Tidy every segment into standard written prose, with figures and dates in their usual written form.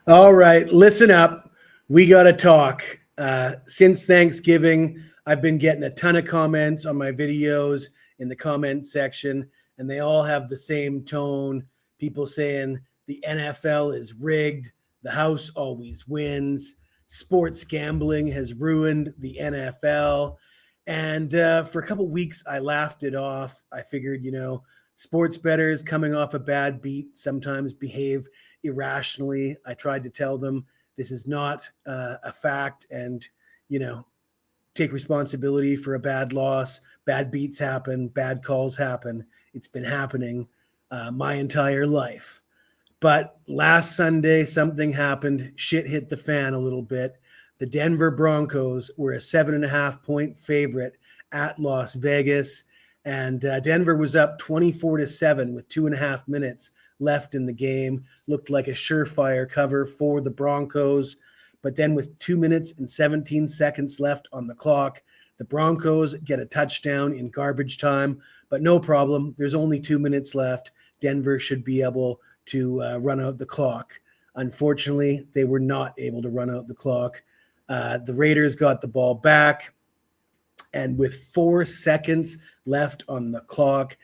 All right, listen up. We got to talk. Since Thanksgiving, I've been getting a ton of comments on my videos in the comment section, and they all have the same tone. People saying the NFL is rigged, the house always wins, sports gambling has ruined the NFL. And for a couple weeks, I laughed it off. I figured, sports bettors coming off a bad beat sometimes behave irrationally. I tried to tell them this is not a fact, and you know, take responsibility for a bad loss. Bad beats happen, bad calls happen. It's been happening my entire life. But last Sunday, something happened. Shit hit the fan a little bit. The Denver Broncos were a 7.5 point favorite at Las Vegas, and Denver was up 24-7 with 2.5 minutes left in the game. Looked like a surefire cover for the Broncos. But then, with 2 minutes and 17 seconds left on the clock, the Broncos get a touchdown in garbage time. But no problem. There's only 2 minutes left. Denver should be able to run out the clock. Unfortunately, they were not able to run out the clock. The Raiders got the ball back, and with 4 seconds left on the clock,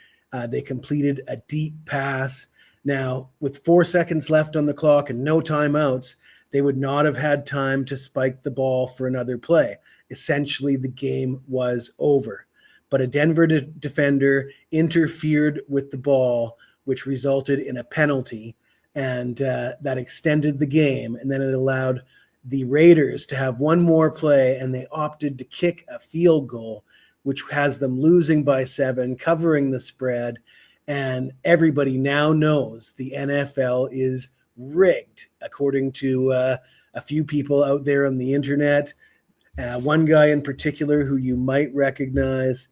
they completed a deep pass. Now, with 4 seconds left on the clock and no timeouts, they would not have had time to spike the ball for another play. Essentially, the game was over. But a Denver defender interfered with the ball, which resulted in a penalty, and that extended the game. And then it allowed the Raiders to have one more play, and they opted to kick a field goal, which has them losing by 7, covering the spread. And everybody now knows the NFL is rigged, according to a few people out there on the internet. One guy in particular who you might recognize.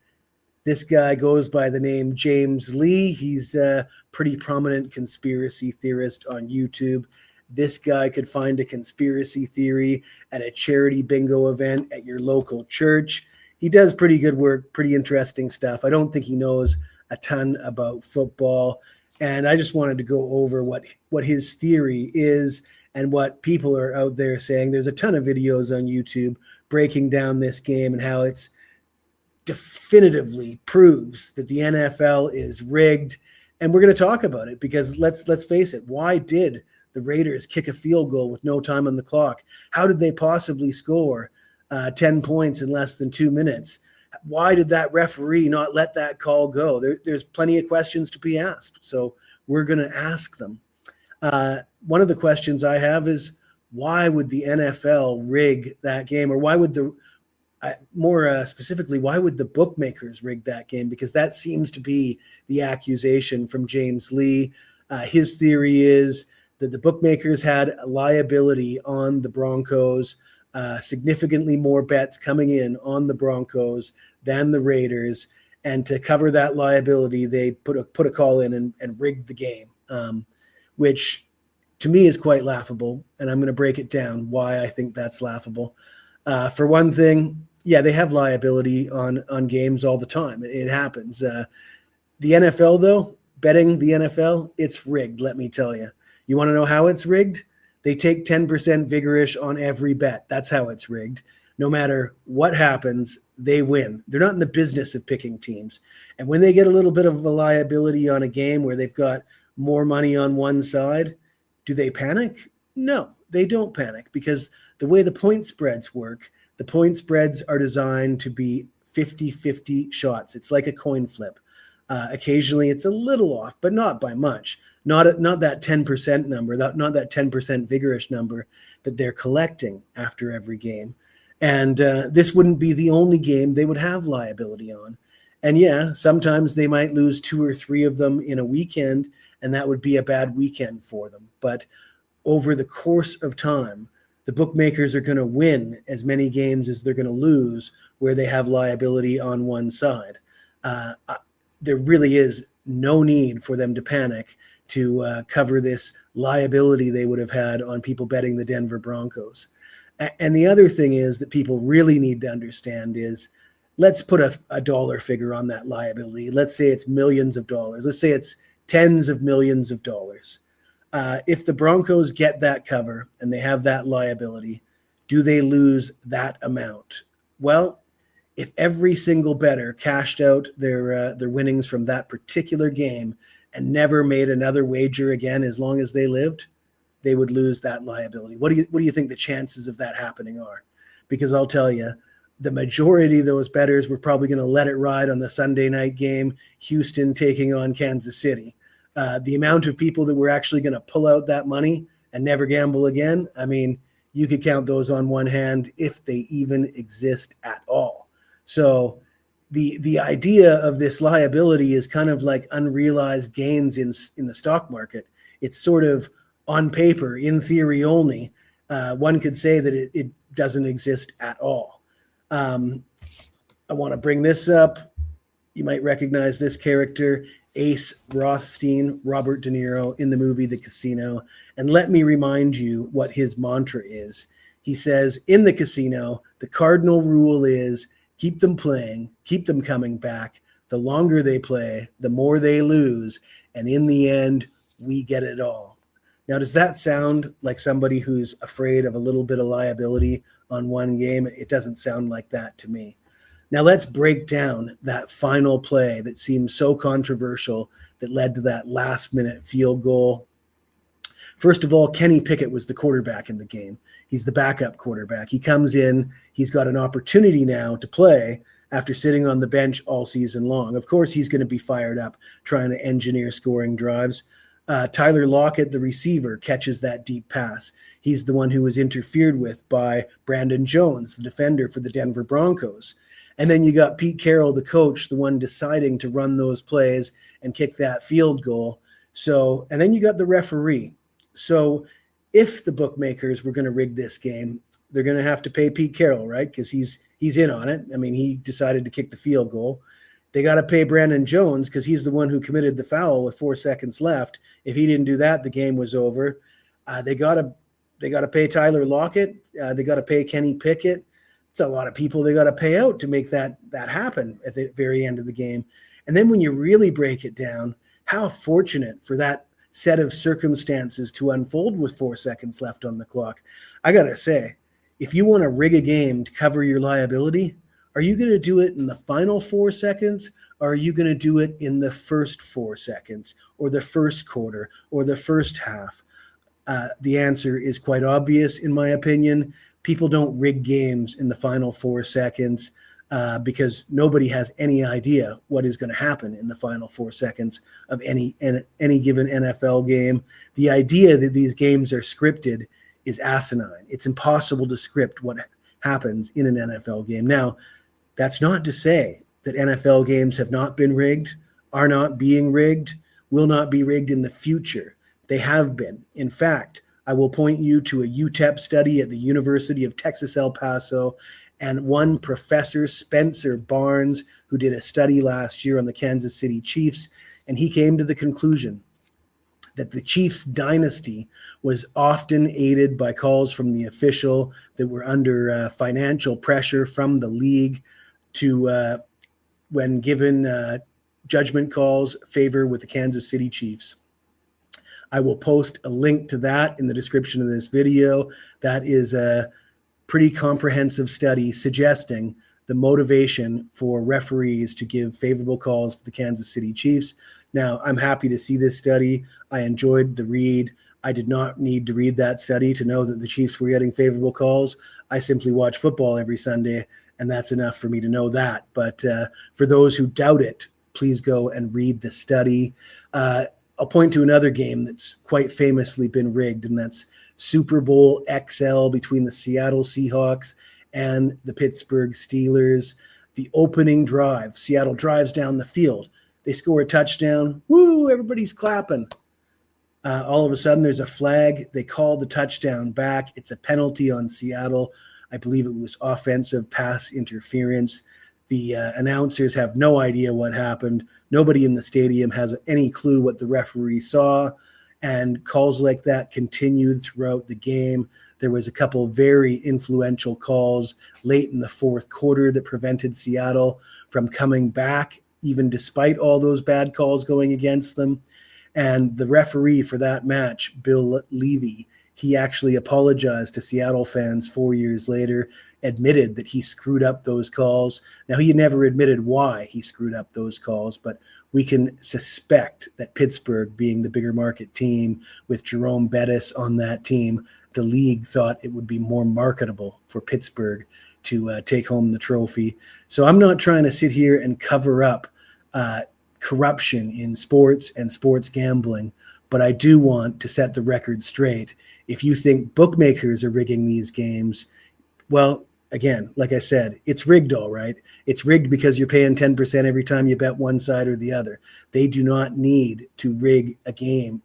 This guy goes by the name James Lee. He's a pretty prominent conspiracy theorist on YouTube. This guy could find a conspiracy theory at a charity bingo event at your local church. He does pretty good work, pretty interesting stuff. I don't think he knows a ton about football. And I just wanted to go over what his theory is and what people are out there saying. There's a ton of videos on YouTube breaking down this game and how it's definitively proves that the NFL is rigged. And we're going to talk about it because let's face it, why did the Raiders kick a field goal with no time on the clock? How did they possibly score 10 points in less than 2 minutes? Why did that referee not let that call go? There's plenty of questions to be asked, so we're going to ask them. One of the questions I have is, why would the NFL rig that game? Or why would more specifically, why would the bookmakers rig that game? Because that seems to be the accusation from James Lee. His theory is that the bookmakers had a liability on the Broncos, significantly more bets coming in on the Broncos than the Raiders. And to cover that liability, they put a call in and rigged the game, which to me is quite laughable. And I'm going to break it down why I think that's laughable. For one thing, yeah, they have liability on games all the time. It happens. The NFL, though, betting the NFL, it's rigged, let me tell you. You want to know how it's rigged? They take 10% vigorish on every bet. That's how it's rigged. No matter what happens, they win. They're not in the business of picking teams. And when they get a little bit of a liability on a game where they've got more money on one side, do they panic? No, they don't panic, because the way the point spreads work, the point spreads are designed to be 50-50 shots. It's like a coin flip. Occasionally it's a little off, but not by much. Not that 10% number, not that 10% vigorish number that they're collecting after every game. And this wouldn't be the only game they would have liability on. And yeah, sometimes they might lose 2 or 3 of them in a weekend, and that would be a bad weekend for them. But over the course of time, the bookmakers are going to win as many games as they're going to lose where they have liability on one side. There really is no need for them to panic to cover this liability they would have had on people betting the Denver Broncos. And the other thing is that people really need to understand is, let's put a dollar figure on that liability. Let's say it's millions of dollars. Let's say it's tens of millions of dollars. If the Broncos get that cover and they have that liability, do they lose that amount? Well, if every single bettor cashed out their winnings from that particular game and never made another wager again as long as they lived, they would lose that liability. What do you think the chances of that happening are? Because I'll tell you, the majority of those bettors were probably going to let it ride on the Sunday night game, Houston taking on Kansas City. The amount of people that were actually going to pull out that money and never gamble again, I mean, you could count those on one hand if they even exist at all. So the idea of this liability is kind of like unrealized gains in the stock market. It's sort of on paper, in theory only. One could say that it doesn't exist at all. I want to bring this up. You might recognize this character, Ace Rothstein, Robert De Niro, in the movie The Casino. And let me remind you what his mantra is. He says, in the casino, the cardinal rule is keep them playing, keep them coming back. The longer they play, the more they lose. And in the end, we get it all. Now, does that sound like somebody who's afraid of a little bit of liability on one game? It doesn't sound like that to me. Now, let's break down that final play that seems so controversial that led to that last-minute field goal. First of all, Kenny Pickett was the quarterback in the game. He's the backup quarterback. He comes in. He's got an opportunity now to play after sitting on the bench all season long. Of course, he's going to be fired up trying to engineer scoring drives. Tyler Lockett, the receiver, catches that deep pass. He's the one who was interfered with by Brandon Jones, the defender for the Denver Broncos. And then you got Pete Carroll, the coach, the one deciding to run those plays and kick that field goal. So, and then you got the referee. So if the bookmakers were going to rig this game, they're going to have to pay Pete Carroll, right? Because he's in on it. I mean, he decided to kick the field goal. They got to pay Brandon Jones because he's the one who committed the foul with 4 seconds left. If he didn't do that, the game was over. They got to pay Tyler Lockett. They got to pay Kenny Pickett. It's a lot of people they got to pay out to make that happen at the very end of the game. And then when you really break it down, how fortunate for that set of circumstances to unfold with 4 seconds left on the clock. I got to say, if you want to rig a game to cover your liability, are you going to do it in the final 4 seconds, or are you going to do it in the first 4 seconds, or the first quarter, or the first half? The answer is quite obvious, in my opinion. People don't rig games in the final 4 seconds because nobody has any idea what is going to happen in the final 4 seconds of any given NFL game. The idea that these games are scripted is asinine. It's impossible to script what happens in an NFL game. Now, that's not to say that NFL games have not been rigged, are not being rigged, will not be rigged in the future. They have been. In fact, I will point you to a UTEP study at the University of Texas, El Paso, and one professor, Spencer Barnes, who did a study last year on the Kansas City Chiefs, and he came to the conclusion that the Chiefs dynasty was often aided by calls from the official that were under financial pressure from the league to, when given judgment calls, favor with the Kansas City Chiefs. I will post a link to that in the description of this video. That is a pretty comprehensive study suggesting the motivation for referees to give favorable calls to the Kansas City Chiefs. Now, I'm happy to see this study. I enjoyed the read. I did not need to read that study to know that the Chiefs were getting favorable calls. I simply watch football every Sunday, and that's enough for me to know that. But for those who doubt it, please go and read the study. I'll point to another game that's quite famously been rigged, and that's Super Bowl XL between the Seattle Seahawks and the Pittsburgh Steelers. The opening drive, Seattle drives down the field. They score a touchdown. Woo, everybody's clapping. All of a sudden, there's a flag. They call the touchdown back. It's a penalty on Seattle. I believe it was offensive pass interference. The announcers have no idea what happened. Nobody in the stadium has any clue what the referee saw. And calls like that continued throughout the game. There was a couple very influential calls late in the fourth quarter that prevented Seattle from coming back, even despite all those bad calls going against them. And the referee for that match, Bill Levy, he actually apologized to Seattle fans 4 years later, admitted that he screwed up those calls. Now, he never admitted why he screwed up those calls, but we can suspect that Pittsburgh, being the bigger market team with Jerome Bettis on that team, the league thought it would be more marketable for Pittsburgh to take home the trophy. So I'm not trying to sit here and cover up corruption in sports and sports gambling, but I do want to set the record straight. If you think bookmakers are rigging these games, well, again, like I said, it's rigged, all right. It's rigged because you're paying 10% every time you bet one side or the other. They do not need to rig a game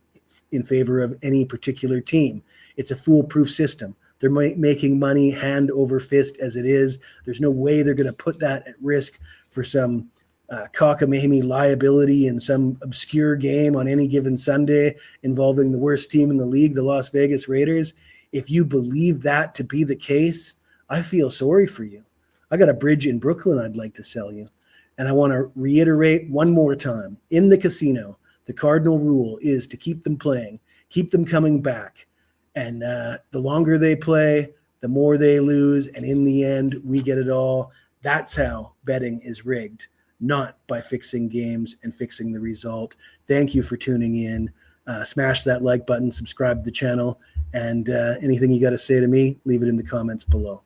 in favor of any particular team. It's a foolproof system. They're making money hand over fist as it is. There's no way they're going to put that at risk for some cockamamie liability in some obscure game on any given Sunday involving the worst team in the league, the Las Vegas Raiders. If you believe that to be the case, I feel sorry for you. I got a bridge in Brooklyn I'd like to sell you. And I want to reiterate one more time. In the casino, the cardinal rule is to keep them playing, keep them coming back. And the longer they play, the more they lose. And in the end, we get it all. That's how betting is rigged, not by fixing games and fixing the result. Thank you for tuning in. Smash that like button, subscribe to the channel, and anything you got to say to me, leave it in the comments below.